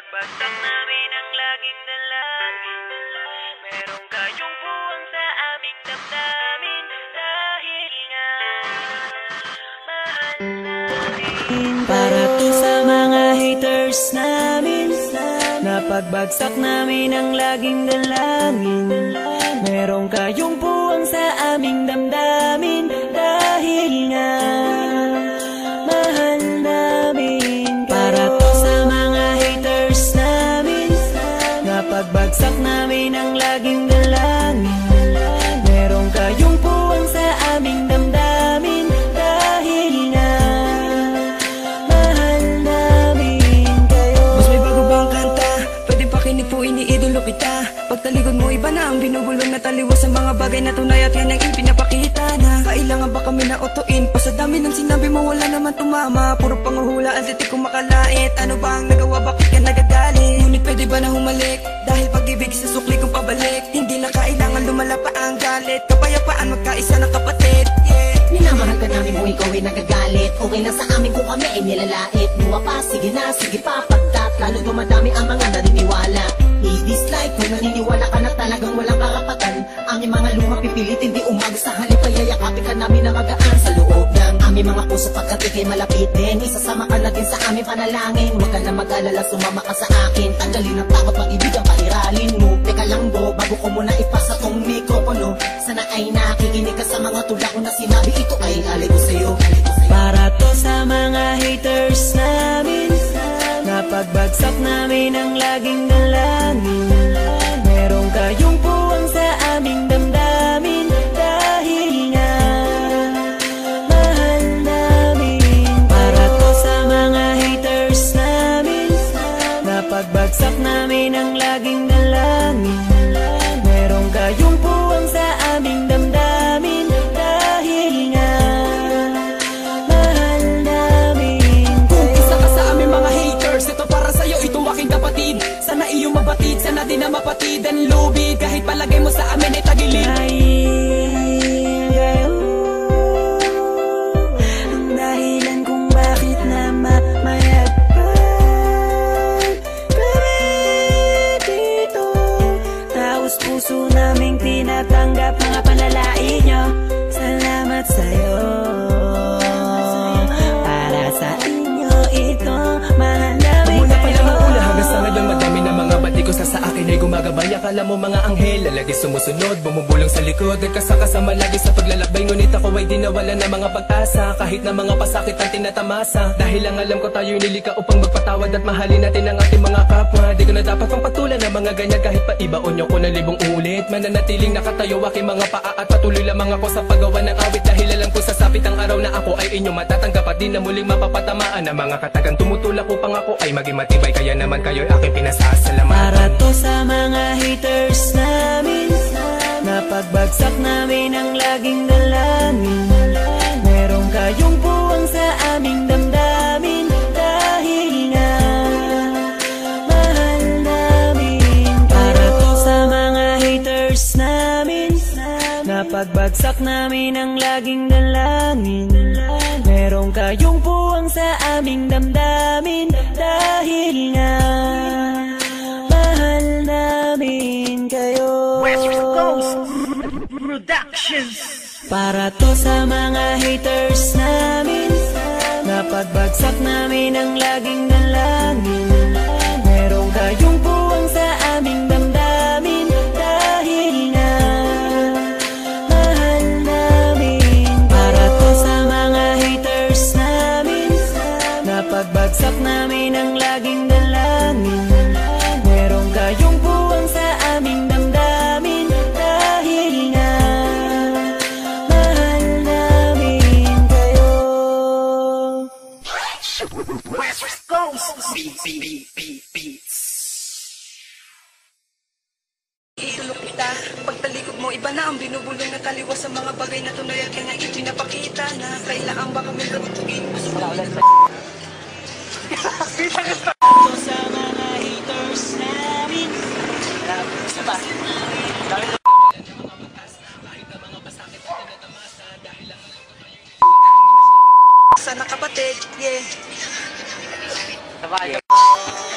Napagbagsak namin ang laging dalangin. Meron kayong buwang sa aming damdamin. Dahil nga mahal namin. Para to sa mga haters namin. Napagbagsak namin ang laging dalangin. Meron kayong buwang sa aming damdamin. Dahil nga mahal namin. Para to sa mga haters namin. Napagbagsak namin ang laging dalangin. Meron kayong buwang sa aming damdamin. Dahil nga mahal namin kayo. Mas may bago bang kanta? Pwede pakinig po, iniidolo kita. Pagtalikod mo iba na ang binubulong na taliwas sa mga bagay na tunay at yan ang ipinapakita na kailangan ba kami na otuin? Pa sa dami ng sinabi mo wala naman tumama. Puro panguhula ang titik kong makalait. Ano ba ang nagawa, bakit ka nagagalit? Ngunit pwede ba na humalik? Dahil pag-ibig sa sukli kong pabalik. Hindi na kailangan lumala pa ang galit. Kapayapaan magkaisa ng kapatid, yeah. Minamahal ka namin kung ikaw ay nagagalit. Okay lang sa amin kung kami ay nilalait. Buwa pa, sige na, sige pa, pagkat lalo dumadami ang mga naniniwala. I-dislike kung naniniwala ka na talagang walang karapatan. Aming mga lumang pipilitin di umaga sa halip ay yayakapin ka namin na magaan sa loob ng aming mga puso pagkat ikay malapit din. Isasama ka na din sa aming panalangin. Huwag ka na mag-alala, sumama ka sa akin. Tanggalin ang takot, pag-ibig ang pairalin mo. Teka lang bo, bago ko muna ipasa tong mikropono. Sana ay nakikinig ka sa mga tula ko na sinabi. Ito ay alay ko sa'yo. Para to sa mga haters namin. Napagbagsak namin ang laging dalangin. Meron kayong buwang sa aming damdamin. Dahil nga mahal namin. Para to sa mga haters namin. Napagbagsak namin ang laging dalangin. Meron kayong buwang sa aming damdamin. Dahil nga mahal namin. Kung isa ka sa aming mga haters, ito para sa'yo, ito aking kapatid. Sana iyong mabatid, sana din na mapatid ang lubid. Kahit palagay mo sa amin ay tagilid. Dahil kayo ang dahilan kung bakit na mamayagpag kami dito. Taos puso naming tinatanggap mga panalait nyo. Salamat sa'yo. Para sa inyo ito, mahal namin Mula pa kayo. lang ang una hanggang sa ngayon, madami na mga batiko sa akin ay gumagabay. Akala mo mga anghel, lalagi sumusunod, bumubulong sa likod. Nagkasakasama lagi sa paglalakbay, ngunit ako ay di nawala na mga pag-asa. Kahit na mga pasakit ang tinatamasa. Dahil lang alam ko tayo'y nilika upang magpatawad at mahalin natin ang ating mga kapwa. Di ko na dapat pang patulan ng mga ganyan kahit pa ibaon nyo ko na libong ulit. Mananatiling nakatayo aking mga paa at patuloy lamang ako sa paggawa ng awit. Dahil alam ko sasapit ang araw na ako ay inyong matatanggap at di na muling mapapatamaan ng mga katagang tumutulak upang ako ay maging matibay. Kaya naman kayo'y aking pinasasalamatan. Para to sa mga haters namin. Napagbagsak namin ang laging dalangin. Meron kayong buwang sa aming damdamin. Dahil nga mahal namin. Para to sa mga haters namin. Napagbagsak namin ang laging dalangin. Meron kayong buwang sa aming damdamin. Dahil nga mahal namin kayo. Para to sa mga haters namin. Napagbagsak namin ang laging dalangin. Meron kayong buwang sa aming damdamin. Dahil nga mahal namin. Para to sa mga haters namin. Napagbagsak namin ang laging dalangin. Meron kayong buwang sa aming damdamin. Dahil nga mahal namin kayo. West Coast Beats. Itulog kita, pagtalikod mo iba na ang binubulong na taliwas sa mga bagay na tunay at yan ang ipinapakita na kailangan ba kami lutuin. To sa mga haters namin. Isa ba? Sana kapatid, yeah. Sabay.